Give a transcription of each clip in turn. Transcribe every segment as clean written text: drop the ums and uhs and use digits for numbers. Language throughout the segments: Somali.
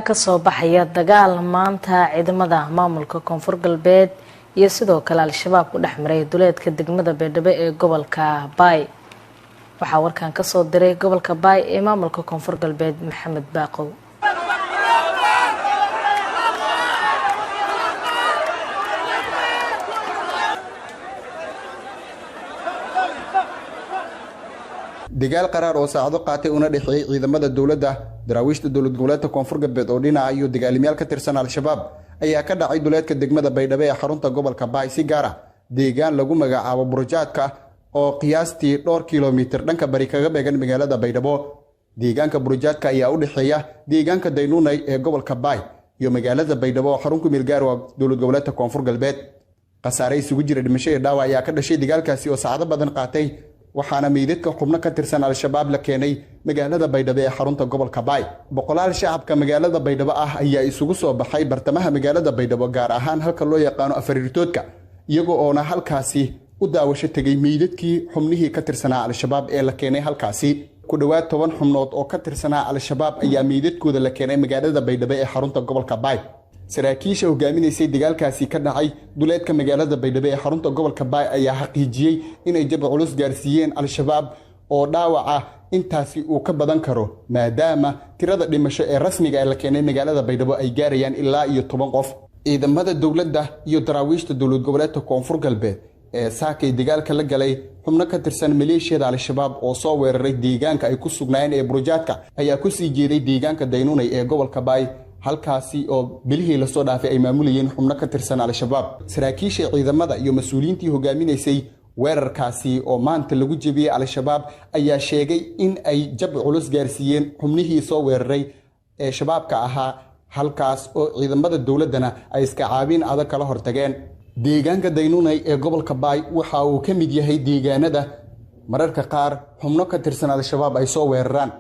kasoo baxaya dagaal maanta ciidamada maamulka koonfur galbeed iyo sidoo kale al-shabaab ku dhexmaray duleedka degmada Beedhabo ee gobolka Baay. waxaa warkan ka soo diray gobolka Baay ee maamulka koonfur galbeed Maxamed Baaqow. dagaal qaraar oo saacado qaatay una dhexeeyay ciidamada dawladda daraawiishta dawlad goboleedka koonfur galbeed oo dhinaca iyo dagaalamayaal ka tirsan al-shabaab ayaa ka dhacay duleedka degmada Beedhabo ee xarunta gobolka Baay si gaar ah deegaan lagu magacaabo Burjaadka oo qiyaastii 2 kiiloomitir dhanka bari kaga beegan magaalada Beedhabo. deegaanka Burjaadka ayaa u dhexeeya deegaanka Daynunay ee gobolka Baay iyo magaalada Beedhabo oo xarun ku meel gaar ah dawlad goboleedka koonfur galbeed. qasaare isugu jira dhimasho iyo dhaawac ayaa ka dhashay dagaalkaasi oo saacado badan qaatay waxaana meydadka xubno ka tirsan al-shabaab la keenay magaalada Beedhabo ee xarunta gobolka Baay. boqolaal shacabka magaalada Beedhabo ah ayaa isugu soo baxay bartamaha magaalada Beedhabo gaar ahaan halka loo yaqaano Afariirtoodka iyagoo oona halkaasi u daawasho tagay meydadkii xubnihii ka tirsanaa al-shabaab ee la keenay halkaasi. ku dhawaad 10 xubnood oo ka tirsanaa al-shabaab ayaa meydadkooda la keenay magaalada Beedhabo ee xarunta gobolka Baay. saraakiisha hogaaminaysay dagaalkaasi ka dhacay duleedka magaalada Beedhabo ee xarunta gobolka Baay ayaa xaqiijiyay inay jab culus gaarsiiyeen al-shabaab oo dhaawaca intaasi uu ka badan karo maadaama tirada dhimasho ee rasmiga ah la keenay magaalada Beedhabo ay gaarayaan ilaa 10 qof. ciidamada dawladda iyo daraawiishta dawlad goboleedka koonfur galbeed ee saakay dagaalka la galay xubno ka tirsan maleeshiyada al-shabaab oo soo weeraray deegaanka ay ku sugnaayeen ee Burjaadka ayaa ku sii jeeday deegaanka Daynunay ee gobolka Baay halkaasi oo bilihii la soo dhaafay ay maamulayeen xubno ka tirsan al-shabaab. saraakiisha ciidamada iyo mas'uuliyiintii hogaaminaysay weerarkaasi oo maanta lagu jebiyay al-shabaab ayaa sheegay in ay jab culus gaarsiiyeen xubnihii soo weeraray ee shabaabka ahaa halkaas oo ciidamada dawladana ay iska caabin adag kala hortageen. deegaanka Daynunay ee gobolka Baay waxa uu ka mid yahay deegaanada mararka qaar xubno ka tirsan al-shabaab ay soo weeraraan.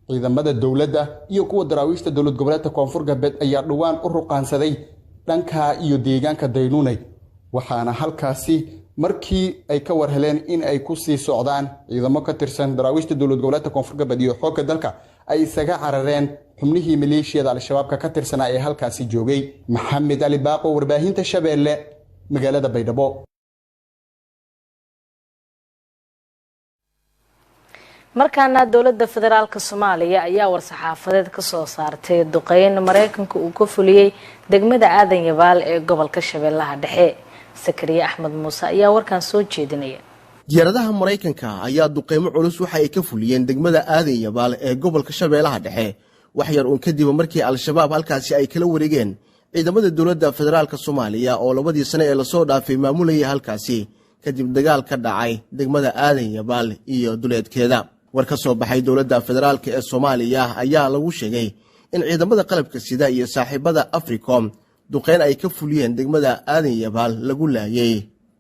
ciidamada dawladda iyo kuwa daraawiishta dawlad goboleedka koonfur galbeed ayaa dhawaan u ruqaansaday dhanka iyo deegaanka Daynunay waxaana halkaasi markii ay ka warheleen in ay ku sii socdaan ciidamo ka tirsan daraawiishta dawlad goboleedka koonfur galbeed iyo xoogga dalka ay isaga carareen xubnihii maleeshiyada al-shabaabka ka tirsanaa ee halkaasi joogay. Maxamed Ali Baaqo, warbaahinta Shabeelle, magaalada Beedhabo. markaana dawladda federaalka Soomaaliya ayaa war-saxaafadeed ka soo saartay duqeyn Mareykanka uu ka fuliyay degmada Aadan Yabaal ee gobolka Shabeellaha Dhexe. Sakariya Axmed Muuse ayaa warkan soo jeedinaya. diyaaradaha Mareykanka ayaa duqeymo culus waxa ay ka fuliyeen degmada Aadan Yabaal ee gobolka Shabeellaha Dhexe wax yar uun kadib markii al-shabaab halkaasi ay kala wareegeen ciidamada dawladda federaalka Soomaaliya oo labadii sano ee la soo dhaafay maamulayay halkaasi kadib dagaal ka dhacay degmada Aadan Yabaal iyo duleedkeeda. war ka soo baxay dawladda federaalka ee Soomaaliya ayaa lagu sheegay in ciidamada qalabka sida iyo saaxiibada Africom duqeyn ay ka fuliyeen degmada Aadan Yabaal lagu laayay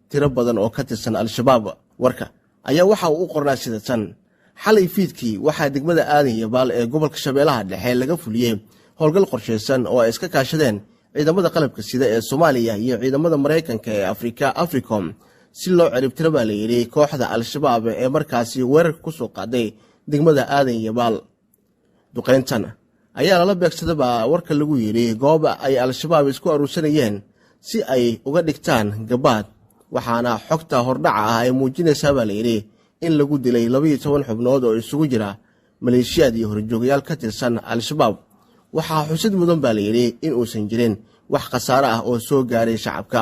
tiro badan oo ka tirsan al-shabaab. warka ayaa waxa uu qornaa sidatan: xalay fiidkii waxaa degmada Aadan Yabaal ee gobolka Shabeellaha Dhexe laga fuliyay howlgal qorsheysan oo ay iska kaashadeen ciidamada qalabka sida ee Soomaaliya iyo ciidamada Mareykanka ee Africom si loo ciribtiro baa la yiri kooxda al-shabaab ee markaasi weerar ku soo qaaday degmada Aadan Yabaal. duqeyntan ayaa la beegsaday warka lagu yiri goob ay al-shabaab isku aruursanayeen si ay uga dhigtaan gabaad waxaana xogta hordhaca ah ay muujinaysaa baa la yiri in lagu dilay 12 xubnood oo isugu jira maleeshiyad iyo horjoogayaal ka tirsan al-shabaab. waxaa xusid mudan baa la yiri in uusan jirin wax khasaare ah oo soo gaaray shacabka.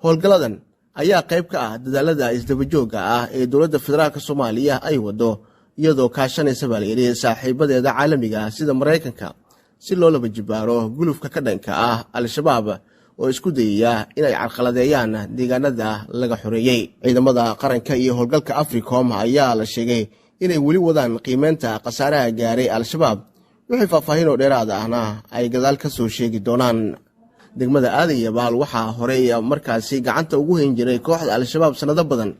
howlgaladan ayaa qayb ka ah dadaalada isdabajooga ah ee dawladda federaalka Soomaaliya ay wado iyadoo kaashanaysa baa la yiri saaxiibadeeda caalamiga ah sida Mareykanka si loo laba jibaaro gulufka ka dhanka ah al-shabaab oo isku dayaya inay carqaladeeyaan deegaanada laga xoreeyay. ciidamada qaranka iyo howlgalka Africom ayaa la sheegay inay weli wadaan qiimeynta khasaaraha gaaray al-shabaab wixii faahfaahin oo dheeraad ahna ay gadaal ka soo sheegi doonaan. degmada Aadan Yabaal waxaa horey markaasi gacanta ugu hayn jiray kooxda al-shabaab sanado badan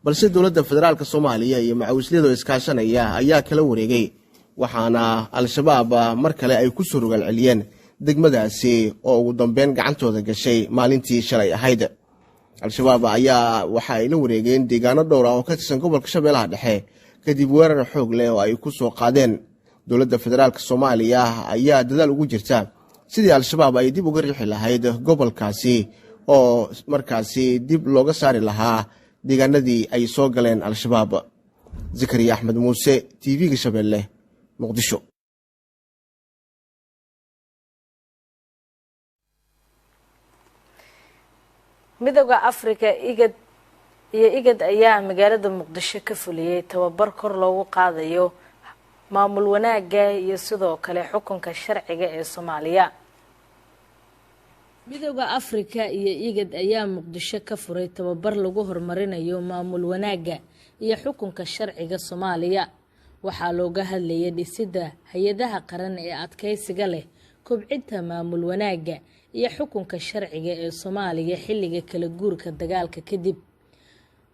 balse dawladda federaalka Soomaaliya iyo macawisliyada iskaashanaya ayaa kala wareegay waxaana al-shabaab mar kale ay ku soo rogal celiyeen degmadaasi oo ugu dambeyn gacantooda gashay maalintii shalay ahayd. al-shabaab ayaa waxa ay la wareegeen deegaano dhowr ah oo ka tirsan gobolka Shabeellaha Dhexe kadib weerar xoog leh oo ay ku soo qaadeen dowladda federaalka Soomaaliya ayaa dadaal ugu jirta sidii al-shabaab ay dib uga riixi lahayd gobolkaasi oo markaasi dib looga saari lahaa deegaanadii ay soo galeen al-shabaab. Zakariya Axmed Muuse, TV-ga Shabeelle, Muqdisho. midowga Afrika igad ayaa magaalada Muqdisho ka fuliyay tababar kor loogu qaadayo maamul wanaaga iyo sidoo kale xukunka sharciga ee Soomaaliya. midowga Afrika iyo igad ayaa Muqdisho ka furay tababar lagu horumarinayo maamul wanaaga iyo xukunka sharciga Soomaaliya. waxaa looga hadlayay dhisidda hay'adaha qaran ee adkeysiga leh, kobcinta maamul wanaaga iyo xukunka sharciga ee Soomaaliya xilliga kala guurka dagaalka kadib.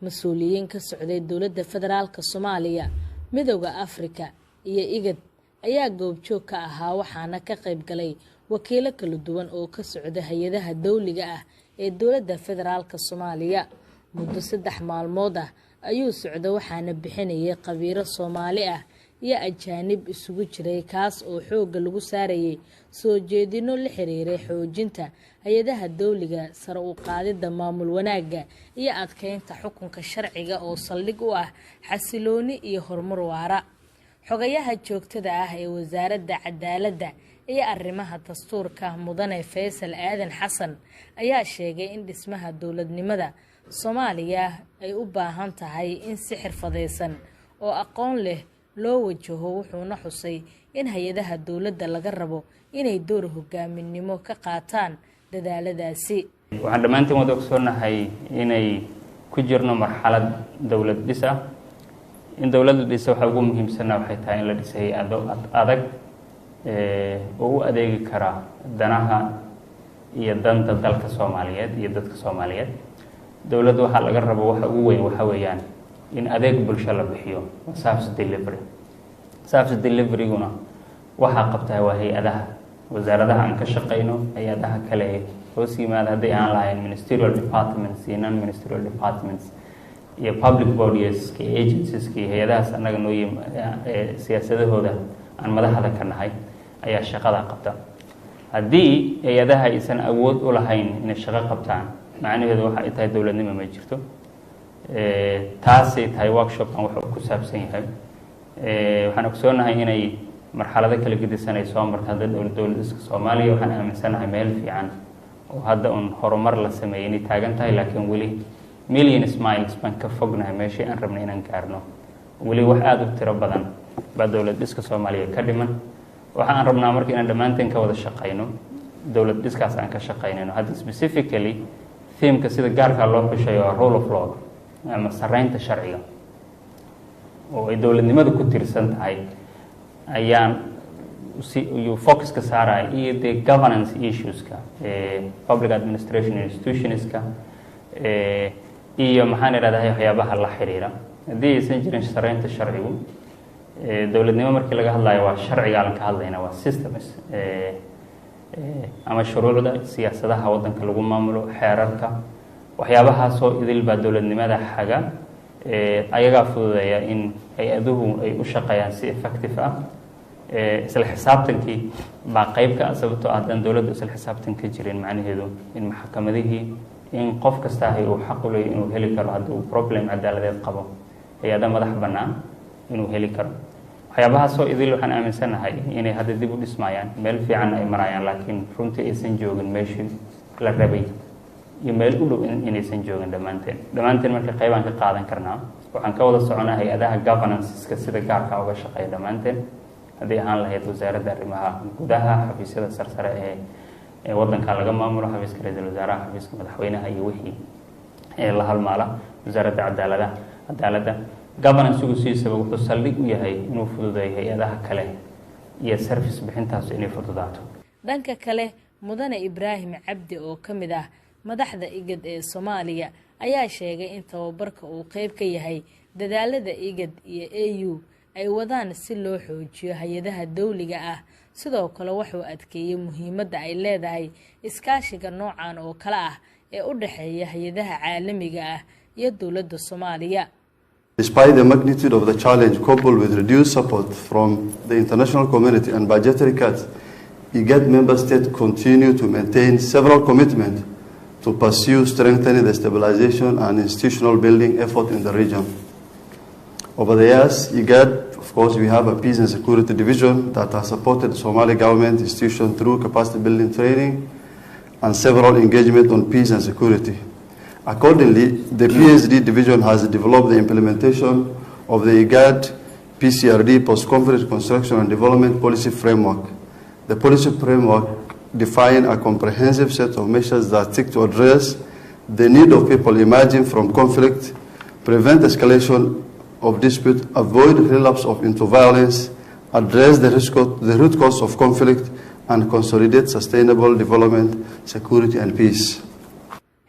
mas-uuliyiin ka socday dowladda federaalka Soomaaliya, midowga Afrika iyo igad ayaa goobjoog ka ahaa, waxaana ka qayb galay wakiilo kala duwan oo ka socda hay'adaha dawliga ah ee dowladda federaalka Soomaaliya. muddo 3 maalmood ah ayuu socda, waxaana bixinayay qabiiro Soomaali ah iyo ajaanib isugu jiray, kaas oo xooga lagu saarayay soo jeedino la xiriiray xoojinta hay'adaha dawliga, sare u qaadida maamul wanaaga iyo adkeynta xukunka sharciga oo saldhig u ah xasilooni iyo horumar waara. xogayaha joogtada ah ee wasaaradda cadaaladda iyo arrimaha dastuurka mudane Faysal Aadan Xasan ayaa sheegay in dhismaha dowladnimada Soomaaliya ay u baahan tahay in si xirfadeysan oo aqoon leh loo wajaho, wuxuuna xusay in hay'adaha dowladda laga rabo inay door hogaaminimo ka qaataan dadaaladaasi. waxaan dhammaantiin wada ogsoonahay inay ku jirno marxalad dowlad dhis ah. in dowladda dhisa waxa ugu muhiimsanaa waxay tahay in la dhisay adag oo u adeegi kara danaha iyo danta dalka Soomaaliyeed iyo dadka Soomaaliyeed. dowladda waxa laga rabo waxa ugu weyn waxa weeyaan in adeeg bulsho la bixiyo, service delivery. service delivery-guna waxa qabtaa waa hay'adaha wasaaradaha aan ka shaqeyno, hay'adaha kale hoos yimaada hadday aan lahayn ministerial departments iyo non-ministerial departments iyo public bodies iyo agencies iyo hay'adahaas annaga noo siyaasadahooda aan madaxda ka nahay ayaa shaqada qabta. haddii hay'adaha aysan awood u lahayn inay shaqo qabtaan, macnaheedu waxa ay tahay dowladnimo ma jirto. taasay tahay workshop-kan wuxuu ku saabsan yahay. waxaan ogsoonahay inay marxalado kala gedisan ay soo martaan dowladda Soomaaliya. waxaan aaminsanahay meel fiican oo hadda horumar la sameeyay inay taagan tahay, laakiin weli millions miles baan ka fognahay meeshii aan rabnay inaan gaarno. weli wax aad u tiro badan baa dowlad dhiska Soomaaliya ka dhiman. waxa aan rabnaa marka inaan dhammaanteen ka wada shaqeyno dowlad dhiskaas aan ka shaqeynayno. hadda specifically theme-ka sida gaarka loo xushay waa rule of law ama sareynta sharciga oo ay dowladnimada ku tirsan tahay ayaan focus ka saaraya, iyo the governance issues-ka, public administration institutions-ka, iyo maxaan idhahdaa waxyaabaha la xiriira. haddii aysan jirin sareynta sharcigu, dowladnimo markii laga hadlayo waa sharciga aan ka hadlayna, waa systems ama shuruucda siyaasadaha waddanka lagu maamulo, xeerarka, waxyaabahaasoo idil baa dowladnimada xaga. ayagaa fududeeya in hay-aduhu ay u shaqeeyaan si effective ah. isla xisaabtankii baa qayb ka ah, sababtoo ah haddaan dowladdu isla xisaabtan ka jirin, macnaheedu in maxkamadihii, in qof kasta uu xaq u leeyahay inuu heli karo hadduu problem cadaaladeed qabo, hay-ada madax bannaan inuu heli karo. waxyaabahaasoo idil waxaan aaminsanahay inay hadda dib u dhismayaan, meel fiican ay marayaan, laakiin runtii aysan joogin meeshii la rabay iyo meel u dhow inaysan joogin. dhammaanteen marka qaybaan ka qaadan karnaa. waxaan ka wada soconaa hay-adaha governanceska sida gaarka uga shaqeeya dhammaanteen, haddii ahaan lahayd wasaaradda arrimaha gudaha, xafiisyada sarsare ee waddanka laga maamulo, xafiiska ra-iisul wasaaraha, xafiiska madaxweynaha iyo wixii la halmaala, wasaaradda cadaaladda. governance-gu sidiisaba wuxuu saldhig u yahay inuu fududeeyo hay-adaha kale iyo service bixintaas inay fududaato. dhanka kale, mudane Ibraahim Cabdi oo ka mid ah madaxda igad ee Soomaaliya ayaa sheegay in tababarka uu qayb ka yahay dadaalada igad iyo AU ay wadaan si loo xoojiyo hay'adaha dawliga ah. sidoo kale wuxuu adkeeyay muhiimadda ay leedahay iskaashiga noocan oo kale ah ee u dhaxeeya hay'adaha caalamiga ah iyo dowladda Soomaaliya. Despite the magnitude of the challenge coupled with reduced support from the international community and budgetary cuts, IGAD member states continue to maintain several commitments to pursue strengthening the stabilization and institutional building effort in the region. Over the years, IGAD, of course, we have a peace and security division that has supported the Somali government institution through capacity building training and several engagement on peace and security. Accordingly, the PSD division has developed the implementation of the IGAD PCRD post-conflict construction and development policy framework. The policy framework defines a comprehensive set of measures that seek to address the need of people emerging from conflict, prevent escalation of dispute, avoid relapse into violence, address the root cause of conflict, and consolidate sustainable development, security, and peace.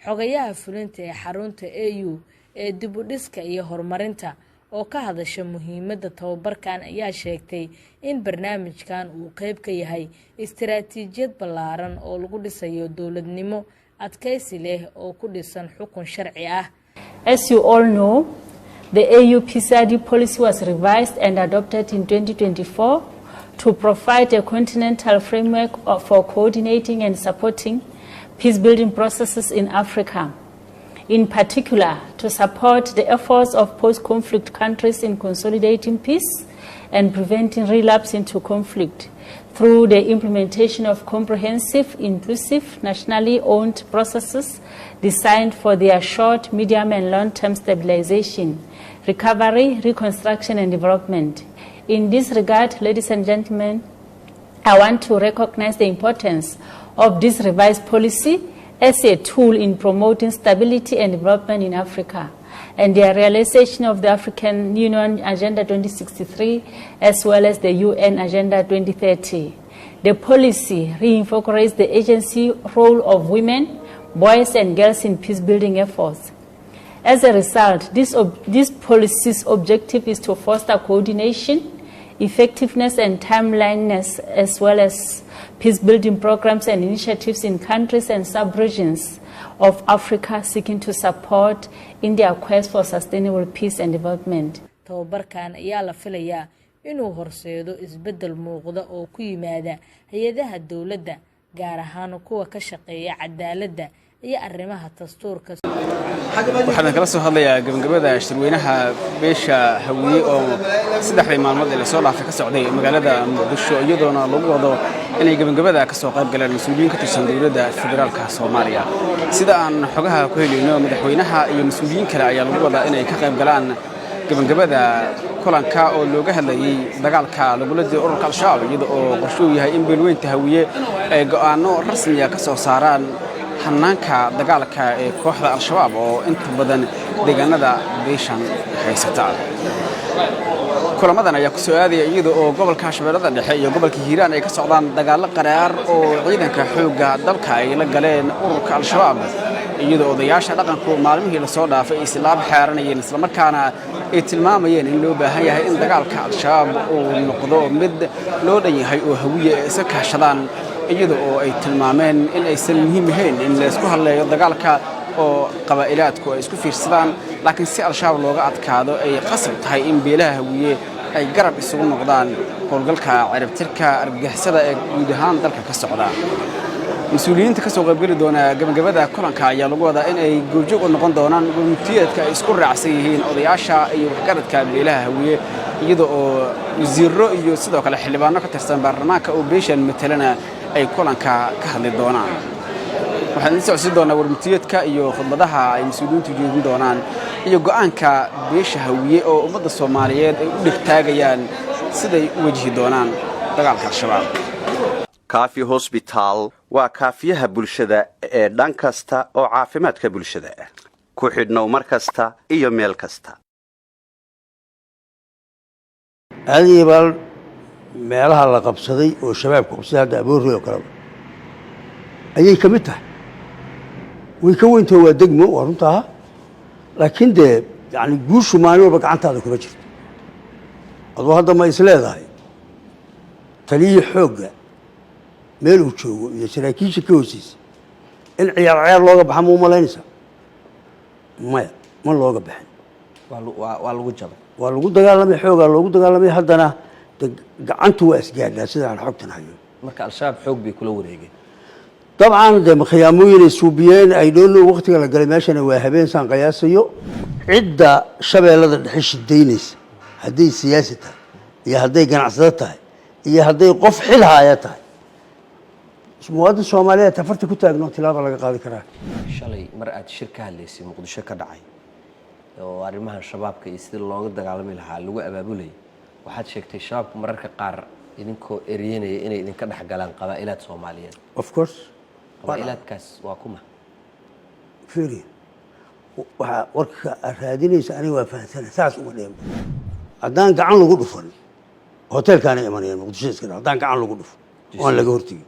xogayaha fulinta ee xarunta AU ee dib u dhiska iyo horumarinta oo ka hadasha muhiimadda tababarkan ayaa sheegtay in barnaamijkan uu qayb ka yahay istiraatiijiyad ballaaran oo lagu dhisayo dowladnimo adkaysi leh oo ku dhisan xukun sharci ah. As you all know, the AU PCRD policy was revised and adopted in 2024 to provide a continental framework for coordinating and supporting peace-building processes in Africa, in particular to support the efforts of post-conflict countries in consolidating peace and preventing relapse into conflict through the implementation of comprehensive, inclusive, nationally owned processes designed for their short, medium and long-term stabilization, recovery, reconstruction and development. In this regard, ladies and gentlemen, I want to recognize the importance of this revised policy as a tool in promoting stability and development in Africa and the realization of the African Union Agenda 2063 as well as the UN Agenda 2030. The policy reinvigorates the agency role of women, boys and girls in peace-building efforts. As a result, this policy's objective is to foster coordination, effectiveness and timeliness as well as peace-building programs and initiatives in countries and sub-regions of Africa seeking to support in their quest for sustainable peace and development. tababarkan ayaa la filayaa inuu horseedo isbedel muuqda oo ku yimaada hay'adaha dawladda gaar ahaan kuwa ka shaqeeya cadaaladda iyo arrimaha dastuurka. waxaan kala soo hadlayaa gabagabada shirweynaha beesha hawiye oo saddexdii maalmood ee soo dhaafay ka socday magaalada Muqdisho iyadoona lagu wado inay gabagabada ka soo qayb galaan mas'uuliyiin ka tirsan dawladda federaalka Soomaaliya sida aan xogaha ku helayno madaxweynaha iyo mas'uuliyiin kale ayaa lagu wadaa inay ka qayb galaan gabagabada kulanka oo looga hadlayay dagaalka lagula jiro ururka al-shabaab iyadoo oo qorshuhu yahay in beelweynta hawiye ay go'aano rasmi ah ka soo saaraan hanaanka dagaalka ee kooxda al-shabaab oo inta badan deegaanada beeshan haysata. kulamadan ayaa ku soo aadaya iyadoo oo gobolka Shabeellada Dhexe iyo gobolka Hiiraan ay ka socdaan dagaalo qaraar oo ciidanka xoogga dalka ay la galeen ururka al-shabaab iyadoo odayaasha dhaqanku maalmihii la soo dhaafay islaam xaaranayeen isla markaana ay tilmaamayeen in loo baahan yahay in dagaalka al-shabaab uu noqdo mid loo dhan yahay oo hawiye iska kaashadaan iyadoo oo ay tilmaameen in aysan muhiim ahayn in la isku hadleeyo dagaalka oo qabaa'ilaadku ay isku fiirsadaan laakiin si al-shabaab looga adkaado ay qasab tahay in beelaha hawiye ay garab isugu noqdaan howlgalka ciribtirka argagixisada ee guud ahaan dalka ka socda. mas'uuliyiinta ka soo qaybgali doona gabagabada kulanka ayaa lagu wadaa in ay goobjoog u noqon doonaan guddiyeedka ay isku raacsan yihiin odayaasha iyo waxgaradka beelaha hawiye iyadoo oo wasiirro iyo sidoo kale xildhibaano ka tirsan baarlamaanka oo beeshan metelana ay kulanka ka hadli doonaan. waxaan soo sii doonaa warmutiyeedka iyo khudbadaha ay mas'uuliyiintu jeedin doonaan iyo go'aanka beesha hawiye oo ummadda Soomaaliyeed ay u dhigtaagayaan siday u wajihi doonaan dagaalka al-shabaab. Kaafi Hospital waa kaafiyaha bulshada ee dhan kasta oo caafimaadka bulshada ah ku xidhnow mar kasta iyo meel kasta. adiibal meelaha la qabsaday oo shabaabku qabsaday hadda aboorri oo kale ayay ka mid tahay way ka weyntahay waa degmo waa runtaa laakiin dee yani guushu maalin walba gacantaada kuma jirto adoo hadda ma is leedahay taliyi xoogga meel uu joogo iyo saraakiisha ka hooseysa in ciyaar looga baxa ma u malaynaysaa maya ma looga baxin waa lagu jabay waa lagu dagaalamay xoogaa loogu dagaalamay haddana gacantu waa isgaadhaa sidaan xogtan hayo marka al-shabaab xoog bay kula wareegeen dabcan dee khiyaamooyinay suubiyeen ay dhoonno waqtiga la galay meeshana waa habeen saan qiyaasayo cidda shabeellada dhexe shidaynaysa hadday siyaasi tahay iyo hadday ganacsado tahay iyo hadday qof xil haaya tahay muwaadin soomaaliyeed tafarta ku taagno tilaaba laga qaadi karaa shalay mar aad shir ka hadlaysay muqdisho ka dhacay oo arrimaha shabaabka iyo sidii looga dagaalami lahaa lagu abaabulayay waxaad sheegtay shabaabku mararka qaar idinkoo eryenaya inay idinka dhex galaan qabaa'ilaad soomaaliyeed of course qabaa'ilaadkaas waa kuma fiiri waxaa warka aad raadinaysa aniga waa fahansana saas uma dheem haddaan gacan lagu dhufan hoteelkaana imanayaan muqdisho iska dha haddaan gacan lagu dhufan oo aan laga hortegin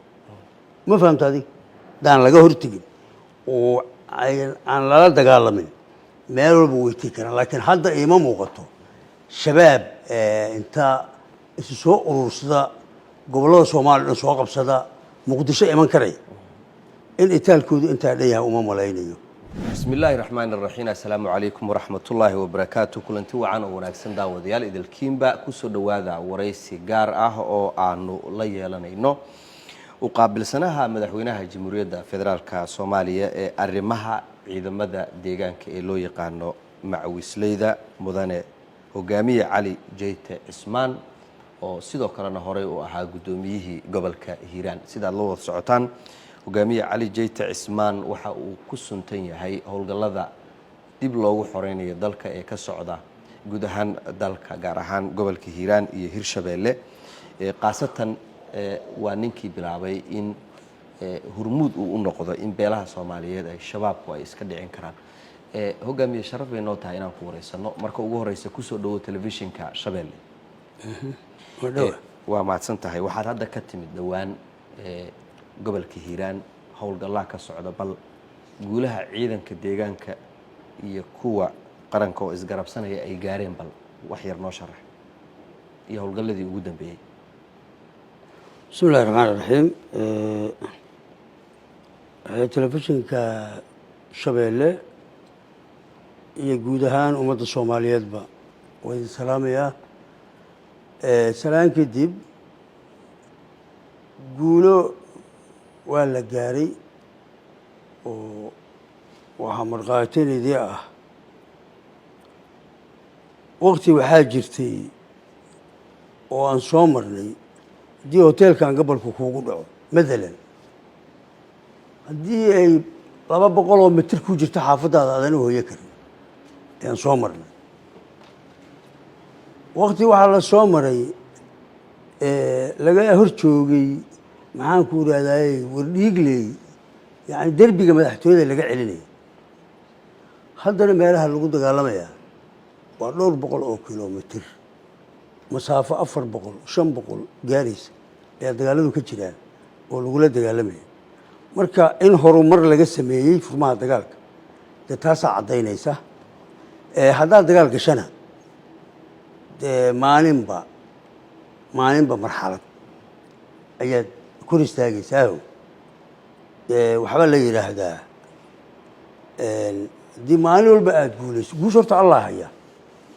ma fahamta adig haddaan laga hortegin oo aan lala dagaalamin meel walba weytii karaan laakiin hadda iima muuqato shabaab inta isu soo urursada gobollada soomaaliya dhan soo qabsada muqdisho iman karaya in itaalkoodu intaa dhan yahay uma malaynayo bismi illaahi raxmaani raxiim assalaamu calaykum waraxmatullaahi wabarakaatu kulanti wacan oo wanaagsan daawadayaal idilkiinba kusoo dhowaada waraysi gaar ah oo aanu la yeelanayno u qaabilsanaha madaxweynaha jamhuuriyadda federaalka soomaaliya ee arrimaha ciidamada deegaanka ee loo yaqaano macawisleyda mudane hogaamiye cali jeyte cismaan oo sidoo kalena horey u ahaa guddoomiyihii gobolka hiiraan sidaad la wada socotaan hogaamiye cali jeyte cismaan waxa uu ku suntan yahay howlgallada dib loogu xoreynayo dalka ee ka socda guud ahaan dalka gaar ahaan gobolka hiiraan iyo hirshabeelle khaasatan waa ninkii bilaabay in hurmuud uu u noqdo in beelaha soomaaliyeed ay shabaabku ay iska dhicin karaan hogaamiye sharaf bay noo tahay inaan ku wareysano marka ugu horeysa kusoo dhawo telefishinka shabeelle waa mahadsan tahay waxaad hadda ka timid dhowaan gobolka hiiraan howlgallaa ka socda bal guulaha ciidanka deegaanka iyo kuwa qaranka oo isgarabsanaya ay gaareen bal wax yar noo sharax iyo howlgalladii ugu dambeeyey bismi illahi raxmaan iraxiim telefishinka shabeelle iyo guud ahaan ummadda soomaaliyeedba waa idin salaamayaa salaan kadib guulo waa la gaaray oo waxaa markhaatinaydii ah waqti waxaa jirtay oo aan soo marnay haddii hoteelkan gobolka kuugu dhaco matalan haddii ay 200 oo mitir ku jirto xaafadaada aadana hooyo karin ayaan soo marnay waqti waxaa la soo maray laga hor joogay maxaan ku iraahdaay wardhiigley yani derbiga madaxtooyada laga celinaya haddana meelaha lagu dagaalamayaa waa 200 oo kilomitir masaafo 400 500 gaaraysa ayaa dagaaladu ka jiraan oo lagula dagaalamaya marka in horumar laga sameeyey furmaha dagaalka dee taasaa caddaynaysa haddaad dagaal gashana dee maalinba marxalad ayaad kor istaagaysaaho waxbaa la yidhaahdaa haddii maalin walba aada guulayso guush horta allah haya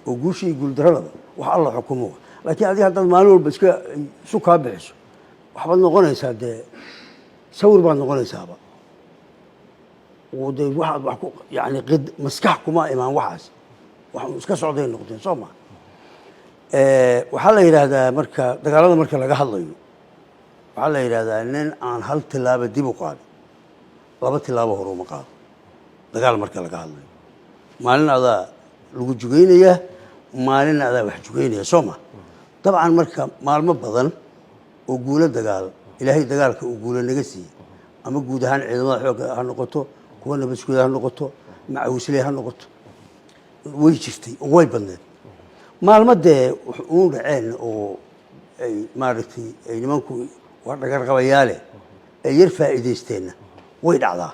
oo guusha iyo guuldaradaba wax alla xukumo laakiin adiga haddaad maalin walba isu kaa bixiso waxbaad noqonaysaa dee sawir baad noqonaysaaba de waxaad wax ku yani maskax kuma imaan waxaas wax iska socday noqdeen soo maa waxaa la yidhaahdaa marka dagaalada marka laga hadlayo waxaa la yidhaahdaa nin aan hal tilaabo dib u qaadin 2 tilaabo hore uma qaado dagaal marka laga hadlayo maalin adaa lagu jugaynayaa maalin adaa wax jugaynaya soo ma dabcan marka maalmo badan oo guulo dagaal ilaahay dagaalka uu guulo naga siiyey ama guud ahaan ciidamada xoogga ha noqoto kuwa nabadgooda ha noqoto macawisley ha noqoto way jirtay oo way badneed maalmo dee uu dhaceen oo ay maaragtay ay nimanku waa dhagarqabayaale ay yar faa'iidaysteenna way dhacdaa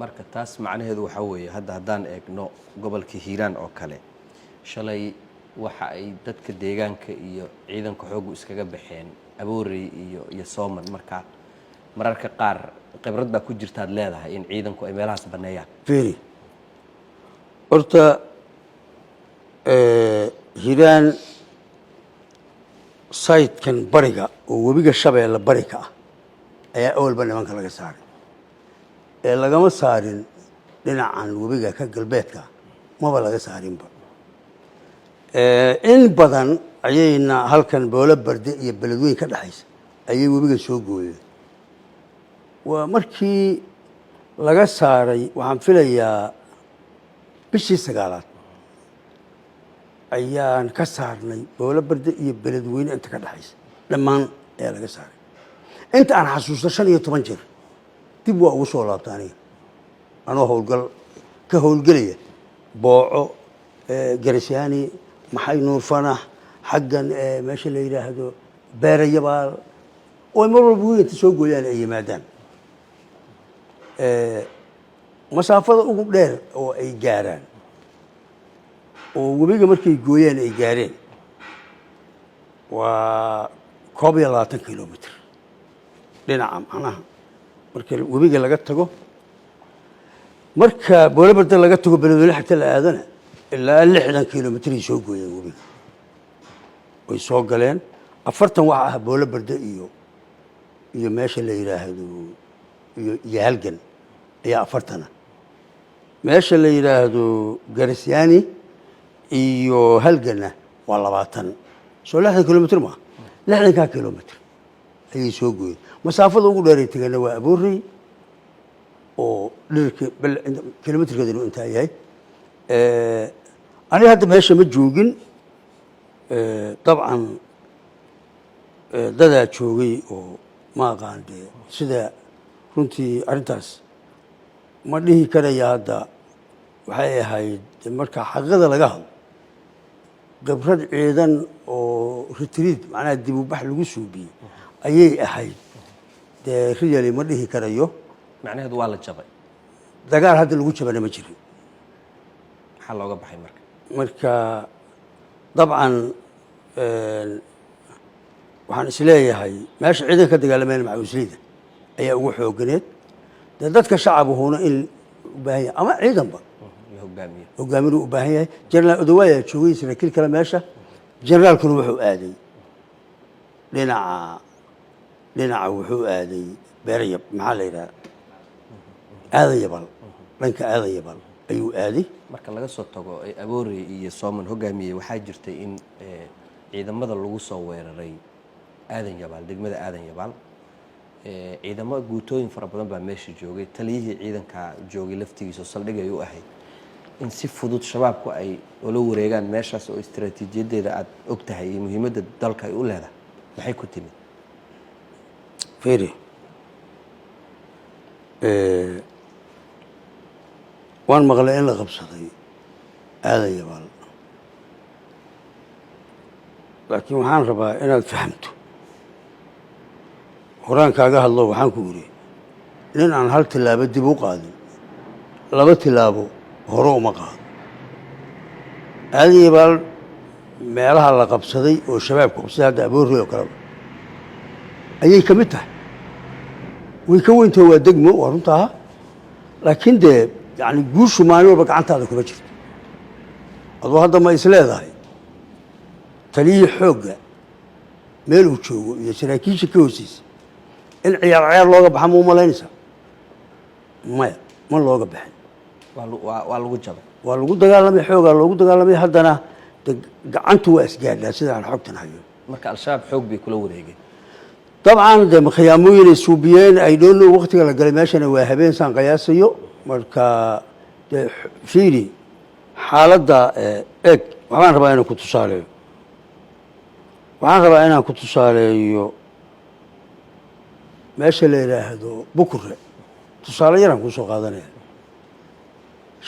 marka taas macnaheedu waxaa weeye hadda haddaan eegno gobolka hiiraan oo kale shalay waxa ay dadka deegaanka iyo ciidanka xooggu iskaga baxeen aboorey iyo sooman marka mararka qaar khibrad baa ku jirtaad leedahay in ciidanku ay meelahaas banneeyaan fiiri horta hiiraan sayidkan bariga oo webiga shabeelle bari ka ah ayaa awalba nimanka laga saaray ee lagama saarin dhinacan webiga ka galbeedka maba laga saarinba in badan ayayna halkan boolo barde iyo beledweyn ka dhaxaysa ayay webiga soo gooyeen waa markii laga saaray waxaan filayaa bishii 9aad ayaan ka saarnay boolo barde iyo beledweyne inta ka dhaxaysa dhammaan ayaa laga saaray inta aan xasuusto 15 jeer dib waa ugu soo laabtay aniga anoo howlgal ka howlgelaya booco garashaani maxay nuur fanax xaggan meesha la yiraahdo beerayabaal oo mar walba inta soo gooyaan ay yimaadaan masaafada ugu dheer oo ay gaaraan oo webiga markay gooyeen ay gaareen waa 21 kilomitir dhinaca macnaha marka webiga laga tago marka boolo barda laga tago beledweyne xigta la aadana ilaa 60 kilomitir ay soo gooyeen webiga way soo galeen 40 waxa ah boolo barda iyo meesha la yiraahdo iyo halgan ayaa 40 meesha la yiraahdo garisyaani iyo halgana waa 20 soo 60 kilomitir ma 60 kilomitir ayay soo gooyeen masaafada ugu dheer ee tagana waa aboorey oo dhirka kilomitirkeedu inta yahay aniga hadda meesha ma joogin dabcan dadaa joogay oo ma aqaande sida runtii arintaas ma dhihi karaya hadda waxay ahayd marka xaqada laga hadlo khibrad ciidan oo retreat macnaha dib u bax lagu suubiyey ayay ahayd dee riyali ma dhihi karayo macnaheedu waa la jabay dagaal hadda lagu jabana ma jirin maxaa looga baxay marka dabcan waxaan isleeyahay meesha ciidan ka dagaalamayna macawisleyda ayaa ugu xooganeed dee dadka shacabuhuna in u baahan yahay ama ciidanba hogaaminu u baahan yahay jenaraal odawaaya joogay saraakiil kale meesha generaalkuna wuxuu aaday dhinaca wuxuu aaday beerayab maxaa la yidhaha aadan yabal dhanka aadan yabal ayuu aaday marka laga soo tago aboorey iyo sooman hogaamiyey waxaa jirtay in ciidamada lagu soo weeraray aadan yabaal degmada aadan yabaal ciidamo guutooyin fara badan baa meesha joogay taliyihii ciidanka joogay laftigiisa saldhig ay u ahayd in si fudud shabaabku ay ula wareegaan meeshaas oo istiraatiijiyadeeda aad og tahay iyo muhiimadda dalka ay u leedahay maxay ku timid fiiri waan maqlay in la qabsaday aadan yabaal laakiin waxaan rabaa inaad fahamto horaan kaaga hadlo waxaan ku yidhi nin aan hal tilaabo dib u qaadin 2 tilaabo hore uma qaado aadan yabaal meelaha la qabsaday oo shabaabku qabsaday hadda aboorey oo kaleba ayay ka mid tahay way ka weyntahay waa degmo waa runtaa laakiin dee yani guushu maalin walba gacantaada kuma jirto aduu hadda ma is leedahay taliyihii xoogga meel uu joogo iyo saraakiisha ka hooseysa in ciyaar looga baxa ma u malaynaysaa maya ma looga baxin waa lagu jabay waa lagu dagaalamay xoogaa loogu dagaalamay haddana gacantu waa isgaadhaa sida aan xogtan hayo marka al-shabaab xoog bay kula wareegeen dabcan de khiyaamooyin ay suubiyeen ay dhoonno waqtiga la galay meeshana waa habeen saan qiyaasayo marka de fiiri xaaladda eeg waxaan rabaa inaan ku tusaaleeyo meesha la yidhaahdo bukure tusaale yaraan kusoo qaadanaya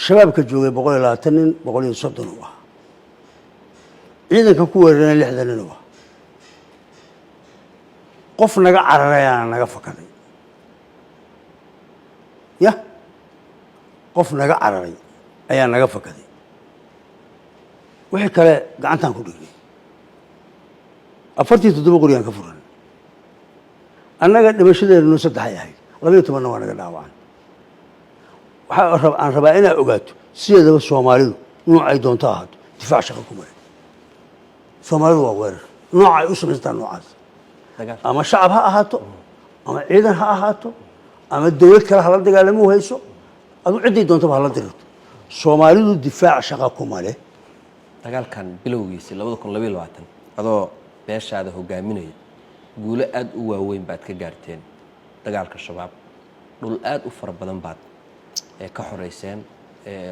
shabaabka joogay 120 nin 130 u ahaa ciidanka ku weerarana 60 nin u ahaa qof naga cararayaana naga fakaday ya qof naga cararay ayaa naga fakaday wixii kale gacantaan ku dhignay 47 qori aan ka furan annaga dhimashadeenu 3 ay ahayd 12 waa naga dhaawacan waxaan rabaa inaad ogaato sideedaba Soomaalidu nooc ay doonto ahaato difaac shaqo kuma leh soomaalidu waa weerar nooca ay u samaysantaa noocaas ama shacab ha ahaato ama ciidan ha ahaato ama dawlad kale hala dagaalamo hayso adu ciday doontaba hala dirto soomaalidu difaac shaqo kuma leh dagaalkan bilowgiisii 2022 adoo beeshaada hogaaminaya guulo aad u waaweyn baad ka gaarteen dagaalka shabaab dhul aad u fara badan baad ka xoreyseen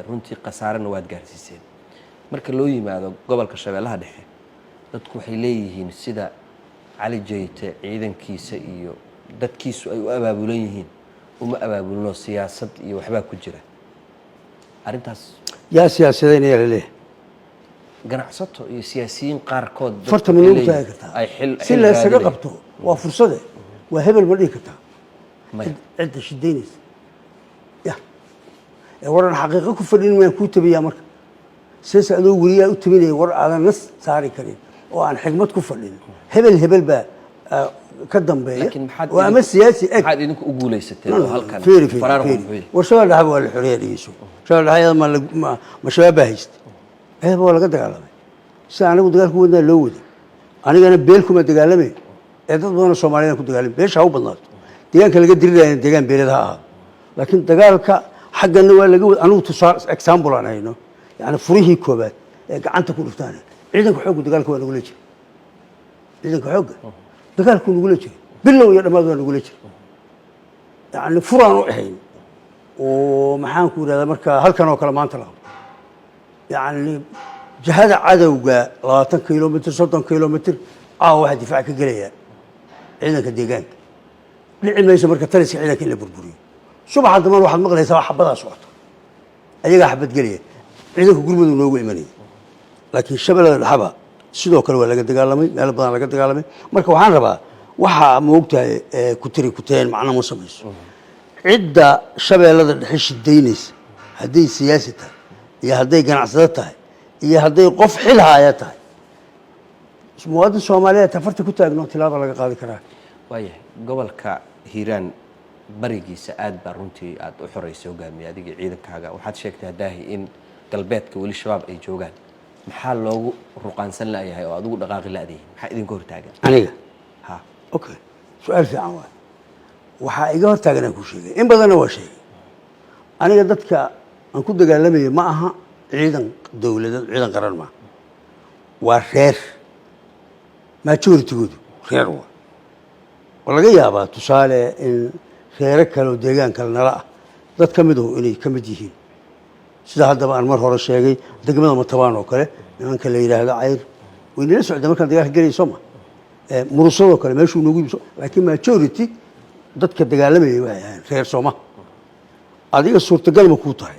runtii khasaarana waad gaarsiiseen marka loo yimaado gobolka shabeellaha dhexe dadku waxay leeyihiin sida cali jeyte ciidankiisa iyo dadkiisu ay u abaabulan yihiin uma abaabulno siyaasad iyo waxbaa ku jira arrintaas yaa siyaasadeynaya la leeyahay ganacsato iyo siyaasiyiin qaarkood farta ma loogu taagi kartaa si la isaga qabto waa fursade waa hebel ma dhihi kartaa cidda shidaynaysa ya waran xaqiiqo ku fadhin waan kuu tabiyaa marka sees adoo weliyaa u tabinaya war aadan nas saari karin oo aan xigmad ku fadhin hebel baa ka dambeeya oo ama siyaasi eg maxaad idinku u guulaysateen oo halkan war shabaab dhaxba waa la xoreeyaa dhegeyso shabaab dhaxyada ma shabaab baa haysta eeba waa laga dagaalamay sida anagu dagaalku wadnaa loo waday anigana beel kuma dagaalamay ee dad badan Soomaaliyeed ku dagaalamay beesha ha u badnaato deegaanka laga dirirayna deegaan beelada ha ahaa laakiin dagaalka xaggana waa laga wada anigu tusaale example aan hayno yani furihii koobaad ee gacanta ku dhuftaan ciidanka xoogga dagaalka waa nagula jiray ciidanka xoogga dagaalku nagula jiray bilow iyo dhamaad waa nagula jiray yani furaan u ahayn oo maxaan ku yiraahdaa marka halkan oo kale maanta la يعني جهاد عدوغا 20 كيلومتر 30 كيلومتر واحد دفاع كجليا عيدك ديغان لعب ليس marka taliska ciidanka in la burburiyo subax damar waxaad maqlaysaa xabada socota ayaga xabad galiya ciidanka gurmadu noogu imanay laakiin shabeellada dhaxba sidoo kale waa laga dagaalamay meel badan laga dagaalamay marka waxaan rabaa waxa moogtahay ku tiri ku teen macna ma samayso cidda shabeellada dhexe shidaynaysa haday siyaasada iyo haday ganacsada tahay iyo haday qof xil haaya tahay muwaadin Soomaaliyeed tafarta ku taagno tilaabo laga qaadi karaa waayahay gobolka Hiiraan barigiisa aad baa runtii aad u xoreysay hogaamiye adiga ciidankaaga waxaad sheegtay hadaahi in galbeedka wali shabaab ay joogaan maxaa loogu ruqaansan laayahay oo adigu dhaqaaqi laadii maxaa idin ka hortaagan aniga ha okay su'aal fiican waxa iga hortaagan ku sheegay in badan waa sheegay aniga dadka aan ku dagaalamay ma aha ciidan dawladeed ciidan qaran ma waa reer majority-goodu reer waa laga yaabaa tusaale in reero kale oo deegaan kale nala ah dad ka mid ah inay ka mid yihiin sida haddaba aan mar hore sheegay degmada Matabaan oo kale nimanka la yiraahdo Cayr weynila socda markaan dagaalka galayso ma murusado kale meeshuu noogu yimso laakiin majority dadka dagaalamay waa reer Sooma adiga suurtagal ma ku tahay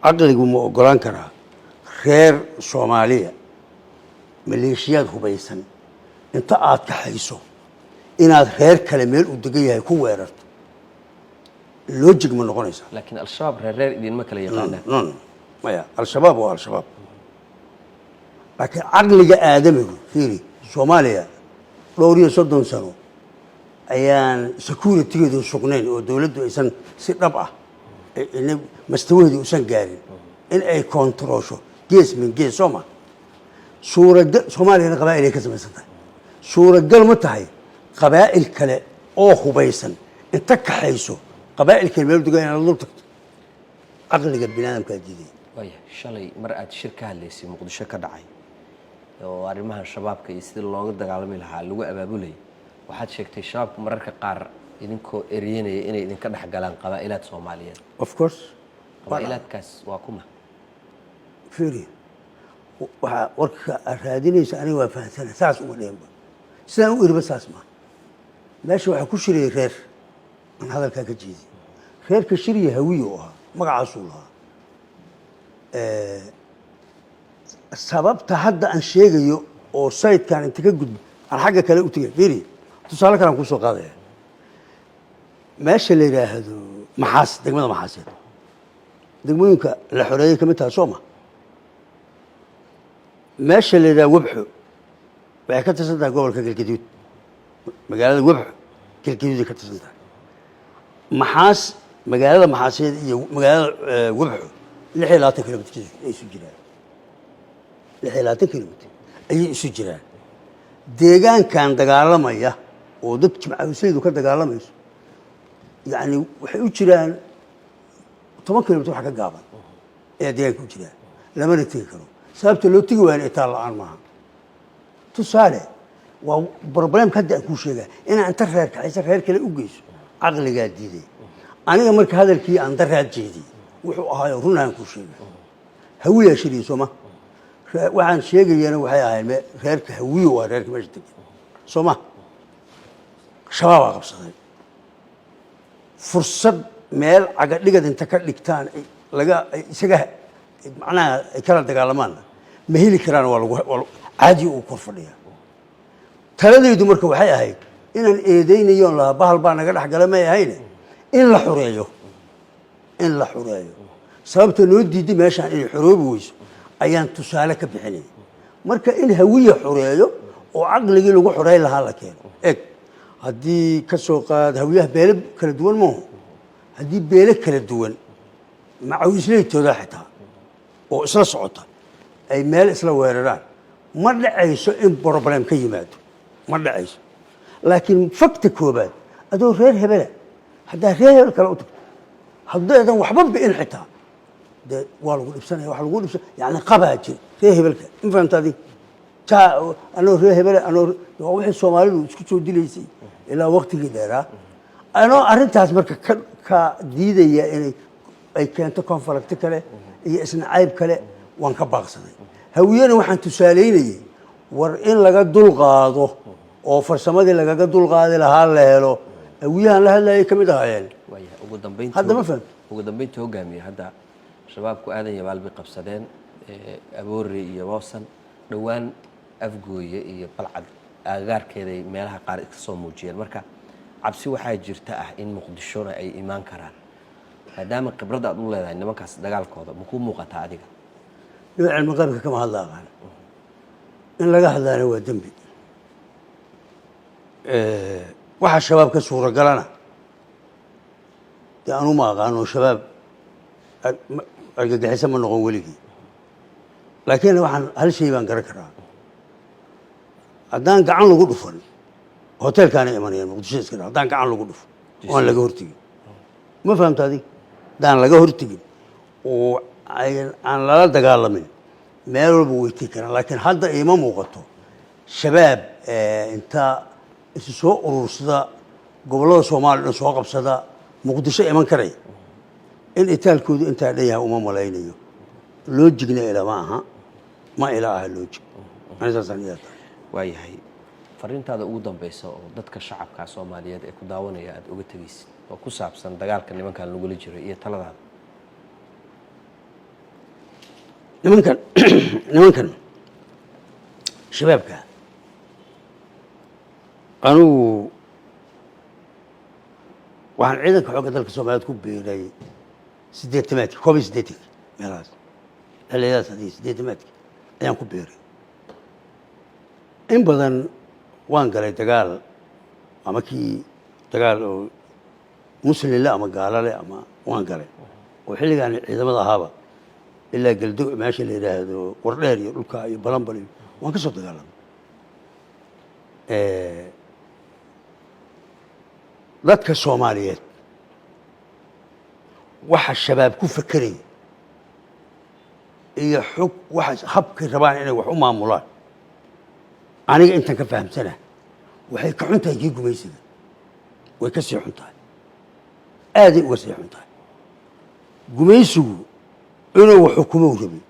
aqligu ma ogolaan karaa reer Soomaaliya maleeshiyad hubaysan inta aad ka hayso inaad reer kale meel u degan yahay ku weerarto logic ma noqonaysa laakiin al-shabaab reer idin ma kala yaqaanaan maya al-shabaab waa al-shabaab laakiin aqliga aadamigu fiiri Soomaaliya dhowr iyo 30 sano ayaan security-geedu sugnayn oo dawladdu aysan si dhab ah in mastawadeedu usan gaarin in ay controlsho gees min gees Soomaa suuragal Soomaaliya qabaa'il ka samaysantahay suuragal ma tahay qabaa'il kale oo hubaysan inta ka hayso qabaa'il kale meel degan la tagto aqliga binaadamka diiday way shalay mar aad shirka hadlaysay Muqdisho ka dhacay oo arrimaha shabaabka iyo sidii looga dagaalami lahaa lagu abaabulay waxaad sheegtay shabaabku mararka qaar idinkoo ereenaya inay idinka dhex galaan qabaa'ilaad Soomaaliyeed of course qabaa'ilaadkaas waa kuma fiiri waxa warka raadinaysa aniga waa fahansan saas uma dheemba sidaan u irba saas ma meesha waxa ku shiray reer aan hadalka ka jeedi reerka shiriye hawiyo ah magacaas uu lahaa sababta hadda aan sheegayo oo sayidkan inta ka gudbo aan xagga kale u tagay fiiri tusaale kale aan ku soo qaadaya meesha la yiraahdo maxaas degmada maxaaseed degmooyinka la xoreeyay kamid tahay Soomaa meesha la yiraahdo wabxo waxay ka tirsan tahay gobolka Galgaduud magaalada wabxo Galgaduud ka tirsan tahay maxaas magaalada maxaaseed iyo magaalada wabxo 26 kilomitir ay isu jiraan لحيلاتك كيلومتر أي سجران ديجان كان دجالمية ودك مع وسيد وكان دجالمية يعني وحيوجران 10 كيلومتر حق قابل يا ديجان كوجران لما نتذكره سببت لو تجوا أن يطلع عن معه تصالح وبروبلم كده أكون شيء أنا أنت رأيك عايز رأيك اللي أوجيش عقلي قاعد جديد أنا أمرك هذا الكي أنت رأيك جديد وهاي رونا أكون شيء هوية شري سما وعن شيء أنا وهاي هاي رأيك هوية ورأيك مش تجي سما شباب قبصة فرصة مال عقد لقد أنت كلكتان لقى سجاه معناه كلام تقالمان ما هي الكران ولا عادي وكفرية ترى يدو مركب حي هاي إن الإيدين يون لا بحال بانا قد حق لما يهينه إلا حريه سببت إنه دي ماشي عن الحروب ويش أيان تسالك بحنين مركب إن هوية حريه وعقل يجي حريه لها لكين إيه هدي كسوقات هوية بيلب كل دول مو هدي بيلب كل دول مع ويسلي تلاحتها وإسلا صعوتها أي مال إسلا ويران مرة عيسو إن بروبلم كيمات مرة عيسو لكن فكتك هو بعد أدور غير هبلة حتى غير هبلة كلا أتك حتى إذا وحبب بإنحتها ده والله بسنة واحد يقول بسنة يعني قبعة غير هبلة إن فهمت هذه تا أنا غير هبلة أنا واحد سومالي وسكتوا دليسي إلى وقت كده أنا أرنت هاسمرك كديدة يعني أي كانت كونفلكت كله يسن عيب كله وانكباقصدي هوينا waxaan tusaaleynayay war in laga dul qaado oo farsamadii laga dul qaadi lahaa la helo hawiyahan la hadlayay kamid ahaayeen ugu dambeyntii hogaamiye hadda shabaabku aadan yabaal bi qabsadeen aboori iyo woosan dhawaan afgooye iyo balcad agaarkeeda meelaha qaar iska soo muujiyeen marka cabsi waxaa jirta ah in muqdisho ay iimaan karaan maadaama khibrada aad u leedahay nimankaas dagaalkooda ma ku muuqataa adiga نوع المقابل كما هذا قال إن لقى هذا هو دمبي واحد شباب كسورة قالنا يعني ما قالوا شباب أرجع حسب من نقولي لكن واحد هالشيء بنكركره أدان قعان لو قدفن هوتيل كان إيمانيا مقدسيس كده أدان قعان لو قدف وأنا لقى هرتجي ما فهمت هذه دان لقى هرتجي aan lala dagaalamin meel walba way tii karaan laakiin hadda iima muuqato shabaab inta isu soo urursada gobollada Soomaaliya soo qabsada muqdisho iman karay in itaalkoodu inta dhayaha uma malaynayo loojigna ila maaha ma ilaaha loojig aniga saniyada waayahay fariintaada ugu dambaysa oo dadka shacabka Soomaaliyeed ee ku daawanaya aad uga tagaysid oo ku saabsan dagaalka nimankan lagu jiray iyo taladaada nimankan shabaabka أنا waxaan ciidanka xoogga dalka Soomaaliyeed ku biiray 8 koob 8 meelahaas xilliyadas hadii 8 ayaan ku biiray in badan waan galay dagaal ama kii dagaal oo muslim la ama gaalale ama waan galay oo xilligan ciidamada ahaaba ilaa galdo meesha la yiraahdo wardheer iyo dhulka iyo balanbal waan ka soo dagaalamay dadka Soomaaliyeed waxa shabaab ku fakiray iyo xog waxa habkii rabaan inay wax u maamulaan aniga inta ka fahamsana waxay ka xuntahay kii gumaysiga way ka sii xuntahay aad ay uga sii xuntahay gumaysigu inuu wax xukumo rabi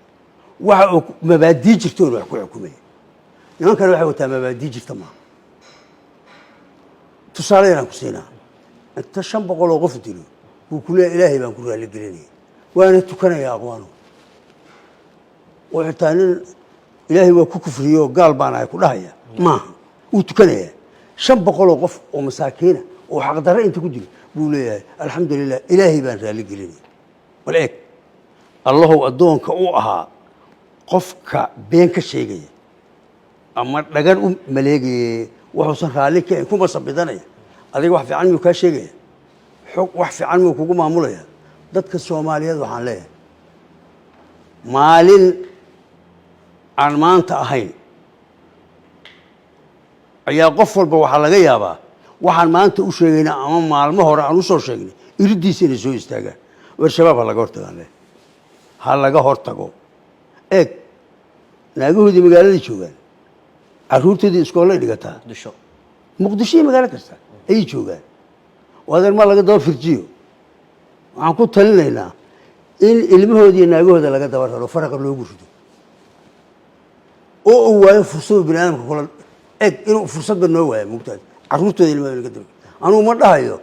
waxa uu mabaadii jirto wax ku xukumay nimankan waxa wataa mabaadii jirta ma tusaaleena ku siinaa inta 500 oo qof dilo uu kula ilaahay baan ku raali gelinay waana tukanaya aqwaano وحتى إلهي وكفريو قال بانا يكون هيا ما uu tukanaya 500 qof oo masaakiina oo xaq darro inta ku jiro buu leeyahay alxamdulillah ilaahi baan raali gelinay walaak allahu adoonka uu ahaa qofka been ka sheegaya ama dhagan u maleegay wuxuu raali ka kuma sabidanaya adiga wax fiican uu ka sheegaya xog wax fiican uu kugu maamulaya dadka Soomaaliyeed waxaan leeyahay maalin aan maanta ahayn ayaa qof walba waxaa laga yaabaa waxaan maanta u sheegayna ama maalmo hore aan u soo sheegnay iridiisa inay soo istaagaan war shabaab ha laga hortagaan leh ha laga hortago eeg naagahoodii magaalada joogaan carruurtoodii iskoollay dhigataa muqdisho iyo magaalo kasta ayay joogaan waadeer maa laga daba firjiyo waxaan ku talinaynaa in ilmahoodii iyo naagahooda laga daba raro faraqa loogu rido oo uu waayo fursadu bini aadamka kula eeg inuu fursadba noo waayo mugtaas carruurtooda ilmahooda laga daba anugu ma dhahayo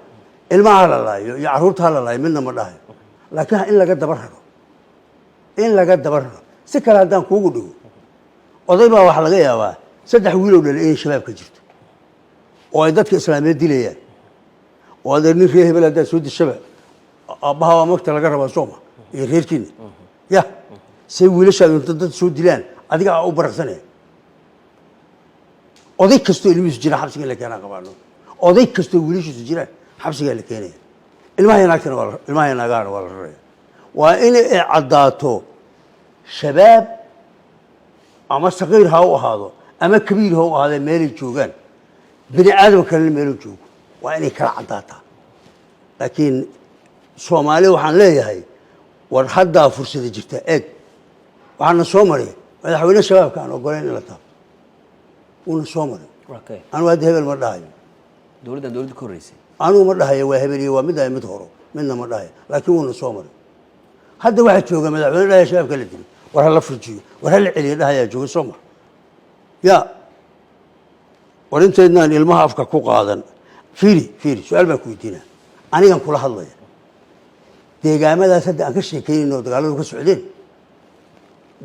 ilmaha ha la laayo iyo carruurta ha la laayo midna ma dhahayo laakiin in laga daba raro in laga daba raro si kale haddaan kuugu dhigo oday baa waxaa laga yaabaa 3 wiilow dhalay inay shabaab ka jirto oo ay dadka islaameed dilayaan oo adeer nin reer hebel haddaad soo dishaba aabbaha waa magta laga rabaa sooma iyo reerkiina ya say wiilashaadu inta dad soo dilaan adiga aa u baraqsanaya oday kastoo ilmihiisu jiraan xabsiga in la keenaa qabaano oday kastoo wiilashiisu jiraan xabsigaa la keenaya ilmaha naagtana waa ilmaha naagahana waa la raraya waa in ay caddaato shabaab ama saqiir ha u ahaado ama kabiir ha u ahaadee meelay joogaan bini aadam kalena meeluu joogo waa inay kala caddaataa laakiin soomaali waxaan leeyahay war haddaa fursada jirta eeg waxaana soo maray madaxweyne shabaabka aan ogolayn in la taabto wuuna soo maray anugu hadda hebel ma dhahayo dowladda ka horreysay anugu ma dhahayo waa hebel iyo waa mid ahay mid horo midna ma dhahayo laakiin wuuna soo maray hadda waxaa jooga madaxweyne dhahaya shabaabka la dilo war ha la furjiyo war ha la celiyo dhahayaa jooga soo mar ya war inteydnaan ilmaha afka ku qaadan fiiri su-aal baan ku weydiinaa anigan kula hadlaya deegaamadaas hadda aan ka sheekaynayno dagaaladu ka socdeen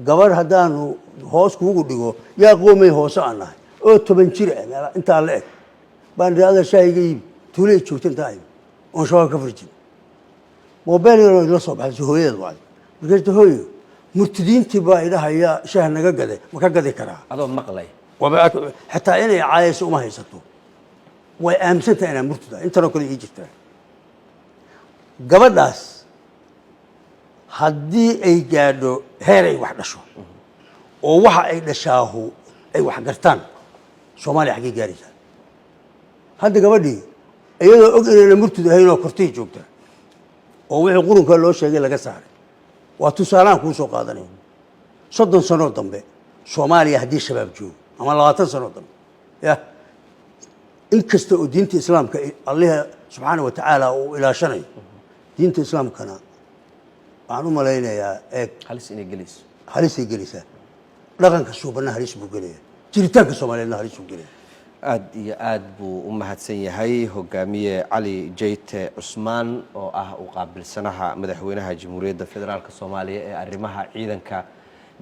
gabarh haddaanu hoos kuugu dhigo yaa qoomay hoose aan nahay oo 10 jir ah meel intaa la eg baan raada shayga iib tuulay joogtan tahay oo shabaab ka furjin mobile la soo baxay hooyada waa markaas hooyo murtidiintii baa idahaya shaah naga gaday ma ka gadi karaa adoo maqlay xataa inay caayayso uma haysato way aaminsantahay inay murtida intanoo kale ii jirtaa gabadhaas haddii ay gaadho heer ay wax dhasho oo waxa ay dhashaahu ay wax gartaan soomaaliya xaggay gaaraysaa hadda gabadhii iyadoo og inayna murtid ahaynoo kortay joogtaa oo wixii qurunka loo sheegay laga saaray waa tusaalahan kuu soo qaadanaya 30 sanoo dambe soomaaliya haddii shabaab joogo ama 20 sanoo dambe ya in kasta oo diinta islaamka allaha subxaana wa tacaala uu ilaashanayo diinta islaamkana waxaan u malaynayaa eeg halisay gelaysaa dhaqanka suubanna halis buu gelaya jiritaanka soomaaliyeedna halis buu gelaya aad iyo aad buu u mahadsan yahay hogaamiye cali jeyte cusmaan oo ah u qaabilsanaha madaxweynaha jamhuuriyadda federaalka soomaaliya ee arrimaha ciidanka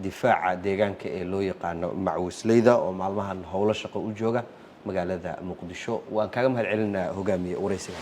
difaaca deegaanka ee loo yaqaano macwisleyda oo maalmahan howlo shaqo u jooga magaalada muqdisho waan kaaga mahad celinaa hogaamiye wareysiga